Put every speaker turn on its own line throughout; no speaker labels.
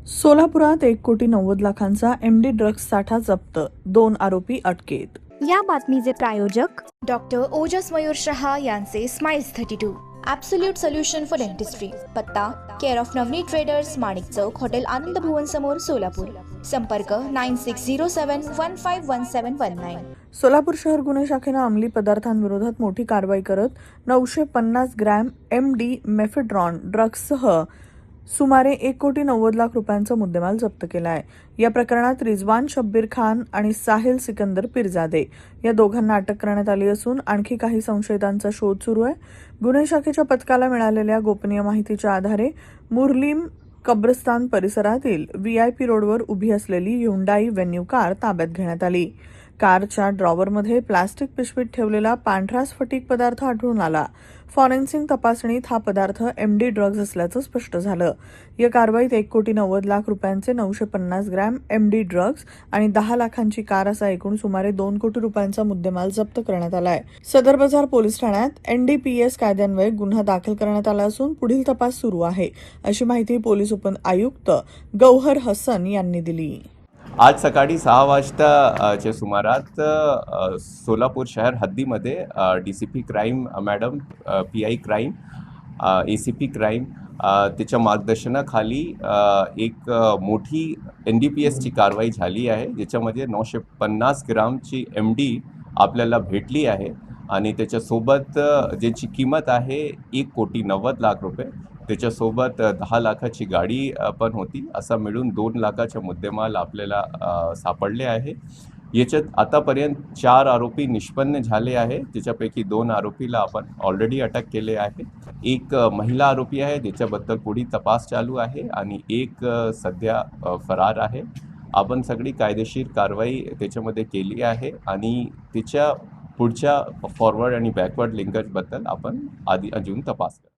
सोलापुरात 1,90,00,000चा MD drugs साठा जप्त, 2 आरोपी अटकेत.
या बातमीचे प्रायोजक
डॉक्टर ओजस मयूर शहा यांचे smiles 32 absolute solution for dentistry. पत्ता care of Navneet traders, Manik Chowk, hotel Anand Bhuvan समोर, सोलापूर. संपर्क 9607151719.
सोलापूर शहर गुन्हे शाखेनं अंमली पदार्थांविरोधात मोठी कारवाई करत 950 ग्रॅम एमडी मेफेड्रॉन ड्रग्जसह सुमारे 1,90,00,000 रुपयांचा मुद्देमाल जप्त केला आहे. या प्रकरणात रिजवान शब्बीर खान आणि साहिल सिकंदर पिरजादे या दोघांना अटक करण्यात आली असून आणखी काही संशयितांचा शोध सुरू आहे. गुन्हे शाखेच्या पथकाला मिळालेल्या गोपनीय माहितीच्या आधारे मुरलीम कब्रस्तान परिसरातील व्हीआयपी रोडवर उभी असलेली ह्युंडाई व्हेन्यू कार ताब्यात घेण्यात आली. कारच्या ड्रॉवरमध्ये प्लास्टिक पिशवीत ठेवलेला पांढरा स्फटिक पदार्थ आढळून आला. फॉरेन्सिक तपासणीत हा पदार्थ एमडी ड्रग्ज असल्याचं स्पष्ट झालं. या कारवाईत 1,90,00,000 रुपयांचे 950 ग्रॅम एमडी ड्रग्ज आणि 10 लाखांची कार असा एकूण सुमारे 2 कोटी रुपयांचा मुद्देमाल जप्त करण्यात आलाय. सदर बाजार पोलीस ठाण्यात एनडीपीएस कायद्यान्वये गुन्हा दाखल करण्यात आला असून पुढील तपास सुरू आहे, अशी माहिती पोलीस उपआयुक्त गौहर हसन यांनी दिली.
आज सकाळी 6 वाजताच्या सुमारात सोलापूर शहर हद्दीमध्ये DCP crime madam, PI crime, ACP crime त्याच्या मार्गदर्शनाखाली एक मोठी NDPSची कारवाई झाली आहे, ज्याच्यामध्ये 950 ग्रामची MD आपल्याला भेटली आहे आणि त्याच्यासोबत ज्याची किंमत आहे 1,90,00,000 रुपये. त्याच्यासोबत 10 लाखाची गाडी पण होती. असा मिळून 2 लाखाचा मुद्देमाल आपल्याला सापडले आहे. याच्यात आतापर्यंत 4 आरोपी निष्पन्न झाले आहे, त्याच्यापैकी 2 आरोपीला आपण ऑलरेडी अटक केले आहे. एक महिला आरोपी आहे, ज्याच्याबद्दल पुढील तपास चालू आहे आणि एक सध्या फरार आहे. आपण सगळी कायदेशीर कारवाई त्याच्यामध्ये केली आहे आणि त्याच्या पुढच्या फॉरवर्ड आणि बॅकवर्ड लिंकेजबद्दल आपण अजून तपास करू.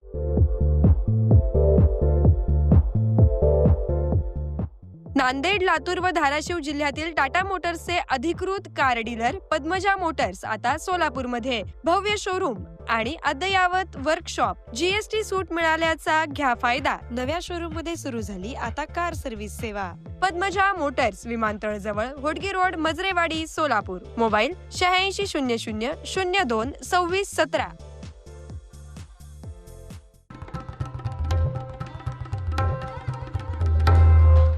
नांदेड, लातूर व धाराशिव जिल्ह्यातील टाटा मोटर्सचे अधिकृत कार डीलर पद्मजा मोटर्स आता सोलापूरमध्ये. भव्य शोरूम आणि अद्ययावत वर्कशॉप, GST सूट मिळाल्याचा घ्या फायदा. नव्या शोरूम मध्ये सुरू झाली आता कार सर्व्हिस सेवा. पद्मजा मोटर्स, विमानतळ जवळ, होडगी रोड, मजरेवाडी, सोलापूर. मोबाईल 8600 02 26 17.